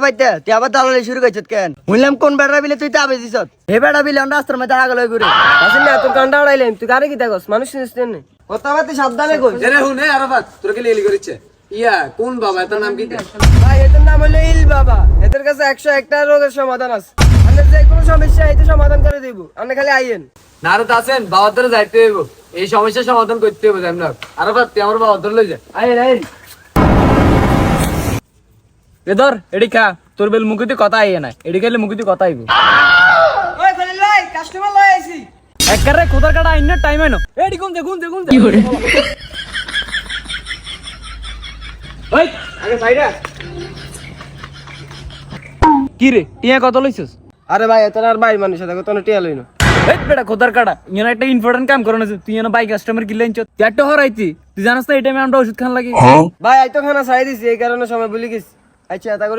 পাইতে তুই আবার দালালি শুরু করছিস কেন? বললাম কোন বেড়া বিলে তুই তাবে দিছত? হে বেড়া বিলে আমরা রাস্তার মধ্যে আগল হয়ে ঘুরে আসলে না তোর কান্ডা উড়াইলেন তুই কারে কি দেখস মানুষ চিনিস নে কথাবার্তা সাবধানে কই। এরে হুনে আরাফাত তোর কি লেলি করিছে ইয়া কোন বাবা এত নাম কি ভাই এটার নাম হলো ইল বাবা এদের কাছে 101টা রোগের সমাধান আছে আমরা যে কোনো সমস্যা এতে সমাধান করে দেব আপনি খালি আইয়েন নারদ আছেন বাবার ধরে যাইতে হইব এই সমস্যার সমাধান করতে হইব আমরা আরাফাত তুই আমার বাবার ধরে লই যা আইয়েন আইয়েন এদর এডি খা তোর বেল মুখে কথা আইয়ে না এডি খেলে মুখে কথা আইব ওই খলিল ভাই কাস্টমার লই আইছি একবারে কোদার কাটা আইন না টাইম আইনো এডি গুনতে গুনতে গুনতে ওই আগে সাইডা কি রে টিয়া কত লইছস আরে ভাই এত আর ভাই মানুষ দেখো তো টিয়া লইনো এই বেটা কোদার কাটা ইনা একটা ইম্পর্টেন্ট কাম করন আছে তুই এনা বাই কাস্টমার কি লাইন তুই একটা হরাইতি তুই জানাস না এই টাইমে আমরা ওষুধ খান লাগি ভাই আই তো খানা চাই দিছি এই কারণে সময় ভুলে গেছি আচ্ছা তা করে